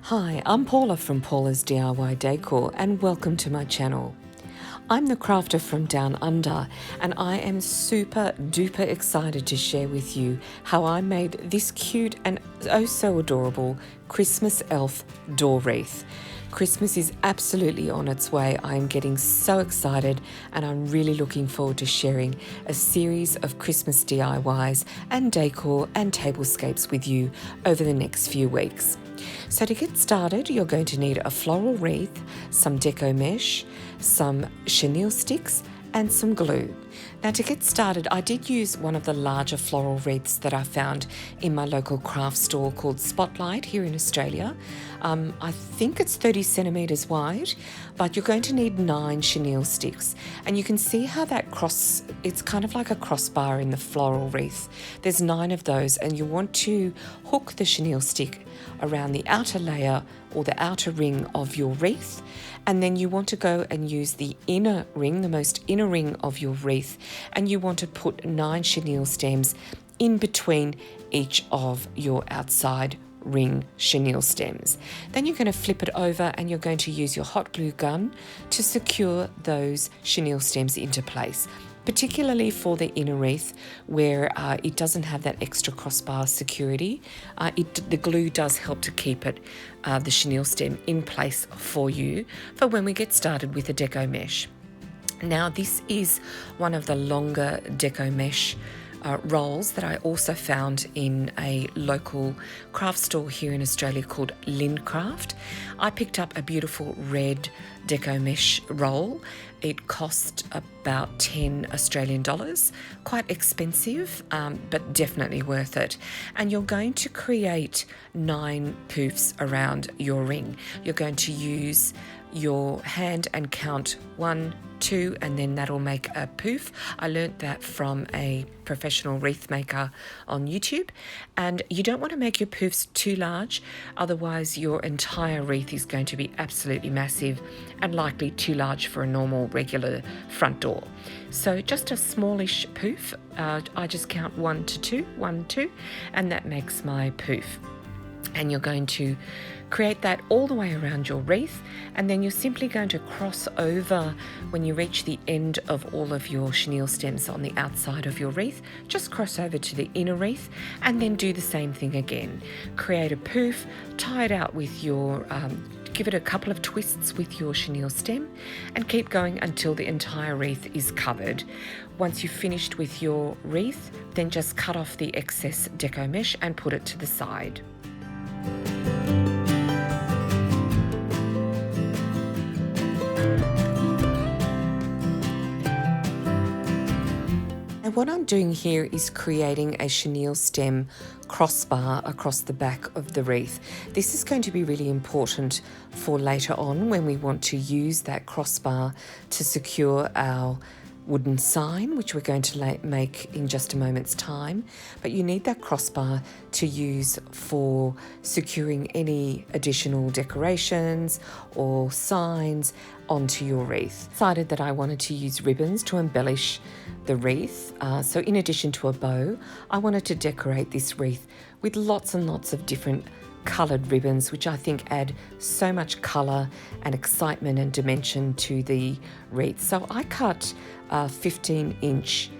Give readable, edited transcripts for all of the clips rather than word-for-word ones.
Hi, I'm Paula from Paula's DIY Decor and welcome to my channel. I'm the crafter from Down Under and I am super duper excited to share with you how I made this cute and oh so adorable Christmas elf door wreath. Christmas is absolutely on its way. I'm getting so excited and I'm really looking forward to sharing a series of Christmas DIYs and decor and tablescapes with you over the next few weeks. So to get started, you're going to need a floral wreath, some decomesh, some chenille sticks, and some glue. Now to get started, I did use one of the larger floral wreaths that I found in my local craft store called Spotlight here in Australia. I think it's 30 centimetres wide, but you're going to need 9 chenille sticks. And you can see how that it's kind of like a crossbar in the floral wreath. There's 9 of those, and you want to hook the chenille stick around the outer layer or the outer ring of your wreath, and then you want to go and use the inner ring, the most inner ring of your wreath, and you want to put 9 chenille stems in between each of your outside ring chenille stems. Then you're going to flip it over and you're going to use your hot glue gun to secure those chenille stems into place, particularly for the inner wreath where it doesn't have that extra crossbar security. The glue does help to keep the chenille stem in place for you for when we get started with the decomesh. Now this is one of the longer decomesh rolls that I also found in a local craft store here in Australia called Lindcraft. I picked up a beautiful red decomesh roll. It cost about 10 Australian dollars, quite expensive, but definitely worth it. And you're going to create 9 poofs around your ring. You're going to use your hand and count 1, 2, and then that'll make a poof. I learnt that from a professional wreath maker on YouTube. And you don't want to make your poofs too large, otherwise your entire wreath is going to be absolutely massive and likely too large for a normal regular front door. So just a smallish poof. I just count 1 to 2, 1, 2, and that makes my poof. And you're going to create that all the way around your wreath, and then you're simply going to cross over when you reach the end of all of your chenille stems on the outside of your wreath. Just cross over to the inner wreath and then do the same thing again. Create a poof, tie it out with your give it a couple of twists with your chenille stem and keep going until the entire wreath is covered. Once you've finished with your wreath, then just cut off the excess decomesh and put it to the side. And what I'm doing here is creating a chenille stem crossbar across the back of the wreath. This is going to be really important for later on when we want to use that crossbar to secure our wooden sign, which we're going to make in just a moment's time. But you need that crossbar to use for securing any additional decorations or signs onto your wreath. Decided that I wanted to use ribbons to embellish the wreath. So in addition to a bow, I wanted to decorate this wreath with lots and lots of different coloured ribbons, which I think add so much colour and excitement and dimension to the wreath. So I cut 15-inch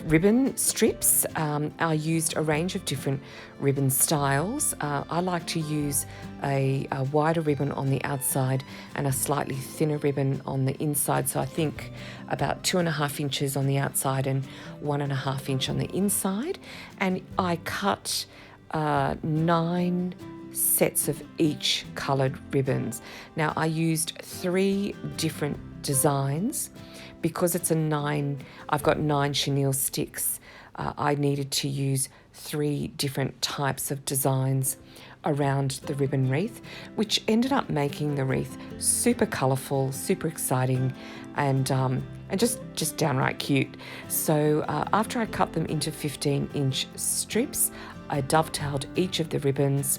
ribbon strips. I used a range of different ribbon styles. I like to use a wider ribbon on the outside and a slightly thinner ribbon on the inside. So I think about 2.5 inches on the outside and 1.5 inch on the inside. And I cut 9 sets of each coloured ribbons. Now I used 3 different designs because it's I've got 9 chenille sticks. I needed to use 3 different types of designs around the ribbon wreath, which ended up making the wreath super colourful, super exciting, and just downright cute. So after I cut them into 15-inch strips, I dovetailed each of the ribbons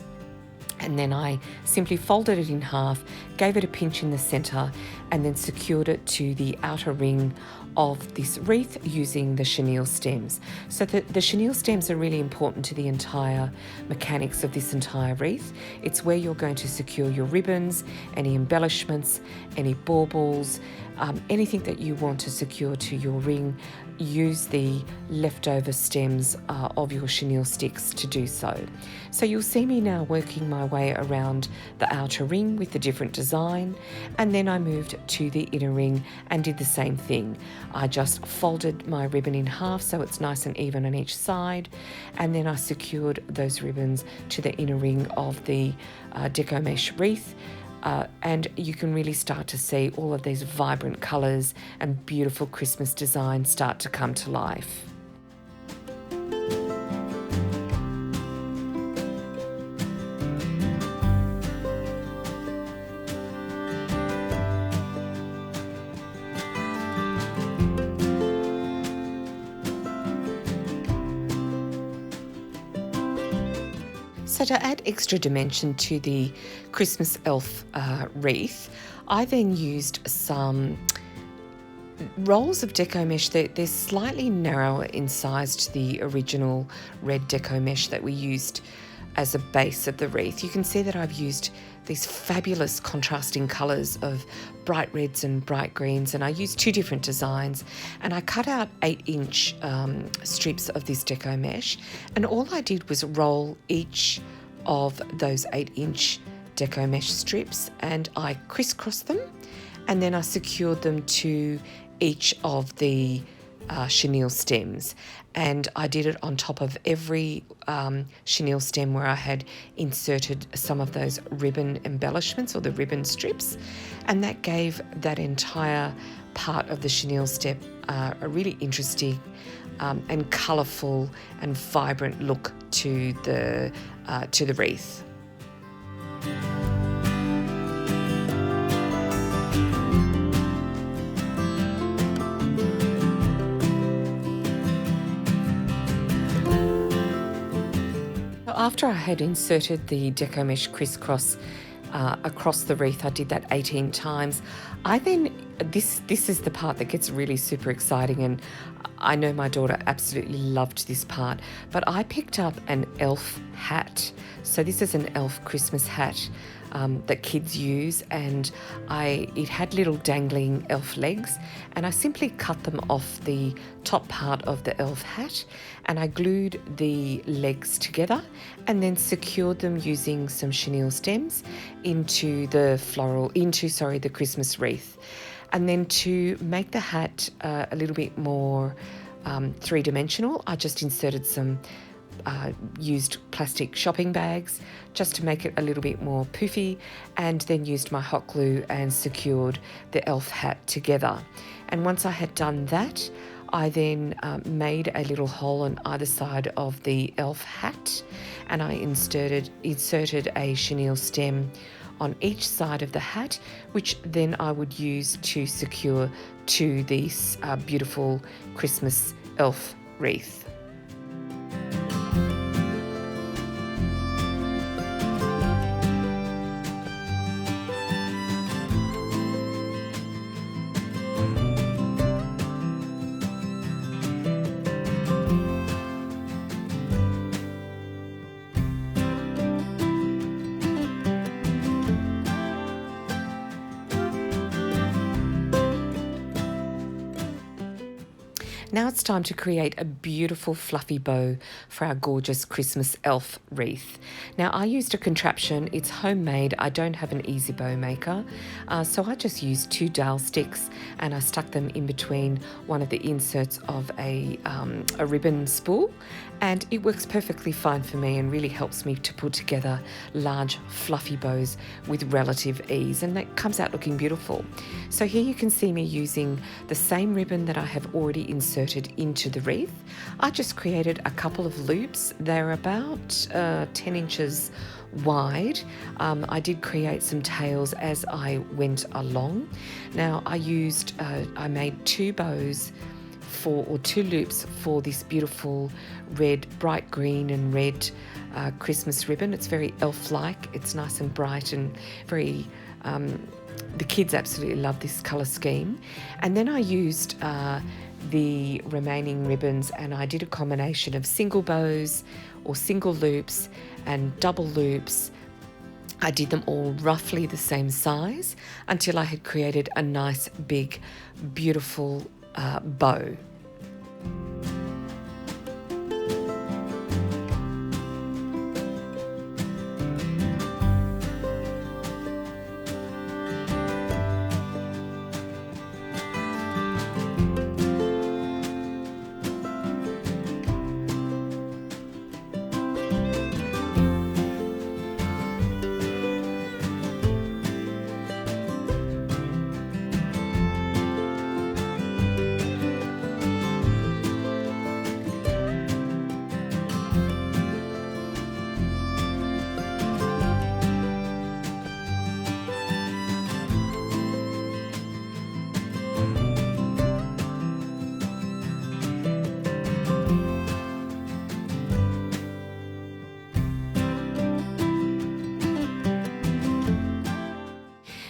And then I simply folded it in half, gave it a pinch in the center, and then secured it to the outer ring of this wreath using the chenille stems. So the chenille stems are really important to the entire mechanics of this entire wreath. It's where you're going to secure your ribbons, any embellishments, any baubles, anything that you want to secure to your ring. Use the leftover stems of your chenille sticks to do so. So you'll see me now working my way around the outer ring with the different design, and then I moved to the inner ring and did the same thing. I just folded my ribbon in half so it's nice and even on each side, and then I secured those ribbons to the inner ring of the decomesh wreath. And you can really start to see all of these vibrant colours and beautiful Christmas designs start to come to life. So to add extra dimension to the Christmas elf wreath, I then used some rolls of decomesh. They're slightly narrower in size to the original red decomesh that we used as a base of the wreath. You can see that I've used these fabulous contrasting colours of bright reds and bright greens, and I used two different designs, and I cut out 8-inch strips of this decomesh, and all I did was roll each of those 8-inch decomesh strips, and I crisscrossed them, and then I secured them to each of the chenille stems, and I did it on top of every chenille stem where I had inserted some of those ribbon embellishments or the ribbon strips, and that gave that entire part of the chenille step a really interesting and colourful and vibrant look to the wreath. After I had inserted the decomesh crisscross across the wreath, I did that 18 times. I then, this is the part that gets really super exciting, and I know my daughter absolutely loved this part, but I picked up an elf hat. So this is an elf Christmas hat that kids use, and it had little dangling elf legs, and I simply cut them off the top part of the elf hat, and I glued the legs together and then secured them using some chenille stems into the Christmas wreath. And then to make the hat a little bit more three-dimensional, I just inserted some used plastic shopping bags just to make it a little bit more poofy, and then used my hot glue and secured the elf hat together. And once I had done that, I then made a little hole on either side of the elf hat, and I inserted a chenille stem on each side of the hat, which then I would use to secure to this beautiful Christmas elf wreath. Now it's time to create a beautiful fluffy bow for our gorgeous Christmas elf wreath. Now I used a contraption, it's homemade, I don't have an easy bow maker, so I just used 2 dowel sticks and I stuck them in between one of the inserts of a ribbon spool, and it works perfectly fine for me and really helps me to put together large fluffy bows with relative ease, and that comes out looking beautiful. So here you can see me using the same ribbon that I have already inserted into the wreath. I just created a couple of loops. They're about 10 inches wide. I did create some tails as I went along. Now I made 2 bows or 2 loops for this beautiful red, bright green and red Christmas ribbon. It's very elf-like. It's nice and bright and very, the kids absolutely love this colour scheme. And then I used the remaining ribbons and I did a combination of single bows or single loops and double loops. I did them all roughly the same size until I had created a nice big beautiful bow.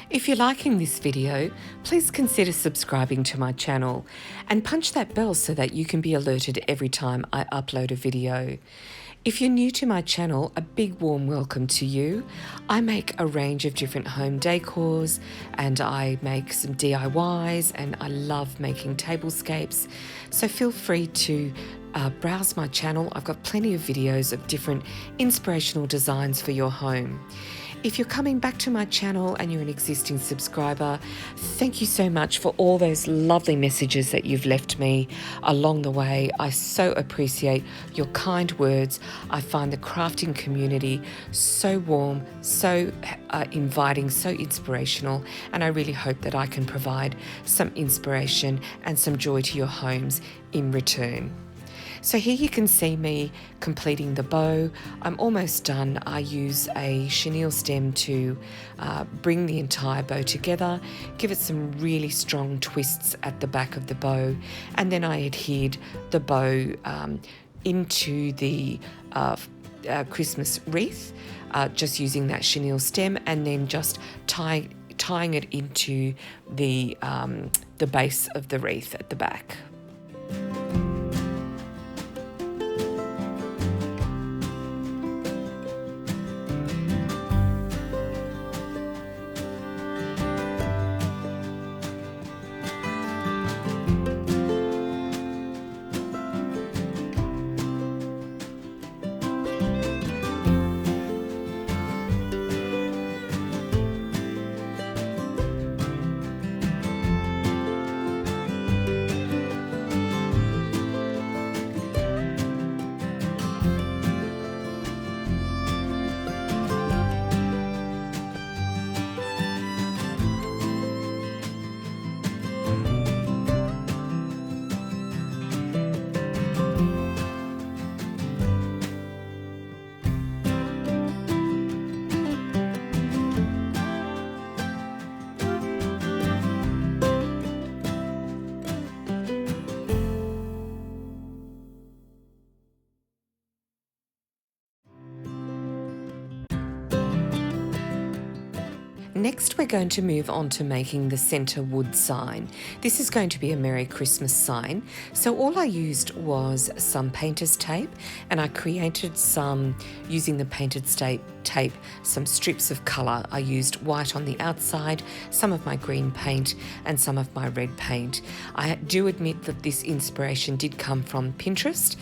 If you're liking this video, please consider subscribing to my channel and punch that bell so that you can be alerted every time I upload a video. If you're new to my channel, a big warm welcome to you. I make a range of different home decors and I make some DIYs and I love making tablescapes. So feel free to browse my channel. I've got plenty of videos of different inspirational designs for your home. If you're coming back to my channel and you're an existing subscriber, thank you so much for all those lovely messages that you've left me along the way. I so appreciate your kind words. I find the crafting community so warm, so inviting, so inspirational, and I really hope that I can provide some inspiration and some joy to your homes in return. So here you can see me completing the bow. I'm almost done. I use a chenille stem to bring the entire bow together, give it some really strong twists at the back of the bow, and then I adhered the bow into the Christmas wreath, just using that chenille stem and then just tying it into the base of the wreath at the back. Next, we're going to move on to making the centre wood sign. This is going to be a Merry Christmas sign. So all I used was some painter's tape and I created some, using the painter's tape, some strips of colour. I used white on the outside, some of my green paint and some of my red paint. I do admit that this inspiration did come from Pinterest,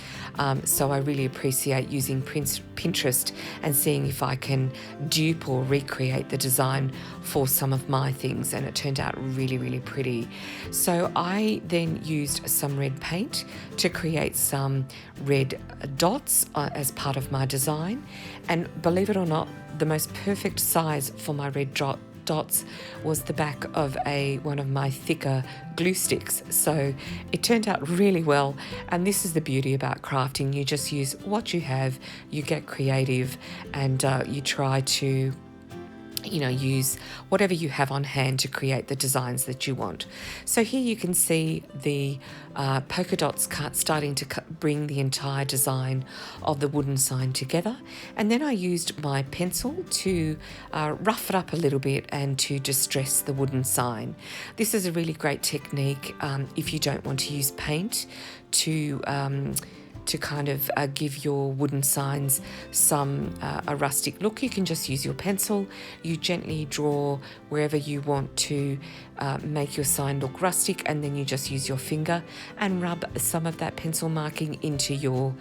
so I really appreciate using Pinterest and seeing if I can dupe or recreate the design for some of my things, and it turned out really, really pretty. So I then used some red paint to create some red dots as part of my design, and believe it or not, the most perfect size for my red dots was the back of one of my thicker glue sticks. So it turned out really well, and this is the beauty about crafting. You just use what you have, you get creative, and you try to use whatever you have on hand to create the designs that you want. So here you can see the polka dots starting to bring the entire design of the wooden sign together. And then I used my pencil to rough it up a little bit and to distress the wooden sign. This is a really great technique if you don't want to use paint to kind of give your wooden signs a rustic look. You can just use your pencil. You gently draw wherever you want to make your sign look rustic, and then you just use your finger and rub some of that pencil marking into your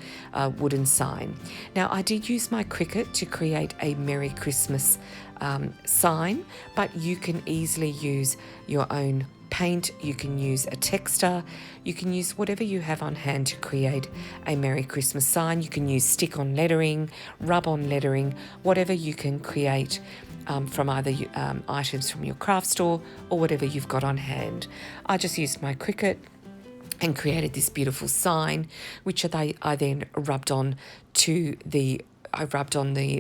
wooden sign. Now, I did use my Cricut to create a Merry Christmas sign, but you can easily use your own paint, you can use a texter, you can use whatever you have on hand to create a Merry Christmas sign. You can use stick-on lettering, rub-on lettering, whatever you can create from either items from your craft store or whatever you've got on hand. I just used my Cricut and created this beautiful sign, which I then rubbed on the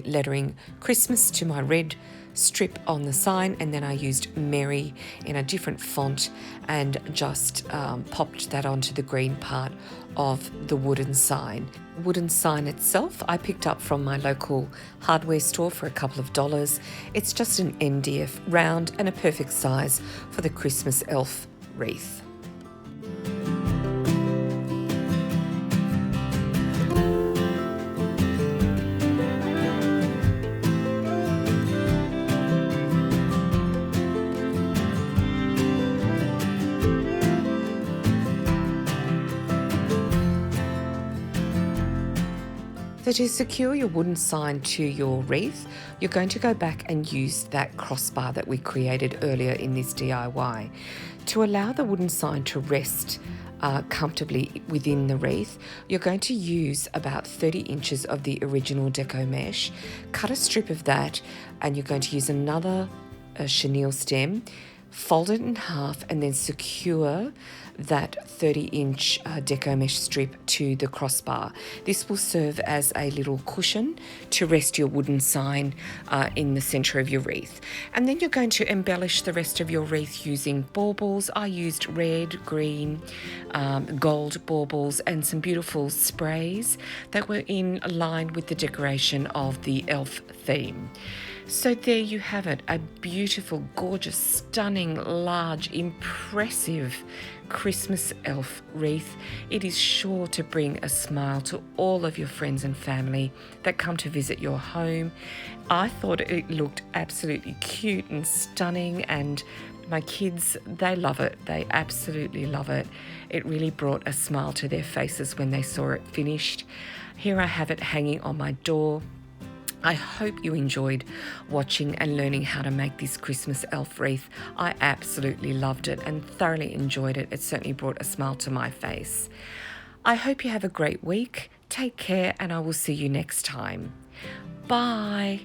lettering Christmas to my red strip on the sign, and then I used Merry in a different font and just popped that onto the green part of the wooden sign. Wooden sign itself I picked up from my local hardware store for a couple of dollars. It's just an MDF round and a perfect size for the Christmas elf wreath. So to secure your wooden sign to your wreath, you're going to go back and use that crossbar that we created earlier in this DIY. To allow the wooden sign to rest comfortably within the wreath, you're going to use about 30 inches of the original decomesh, cut a strip of that, and you're going to use another chenille stem, fold it in half, and then secure that 30-inch decomesh strip to the crossbar. This will serve as a little cushion to rest your wooden sign in the centre of your wreath. And then you're going to embellish the rest of your wreath using baubles. I used red, green, gold baubles and some beautiful sprays that were in line with the decoration of the elf theme. So there you have it, a beautiful, gorgeous, stunning, large, impressive Christmas elf wreath. It is sure to bring a smile to all of your friends and family that come to visit your home. I thought it looked absolutely cute and stunning, and my kids, they love it. They absolutely love it. It really brought a smile to their faces when they saw it finished. Here I have it hanging on my door. I hope you enjoyed watching and learning how to make this Christmas elf wreath. I absolutely loved it and thoroughly enjoyed it. It certainly brought a smile to my face. I hope you have a great week. Take care, and I will see you next time. Bye.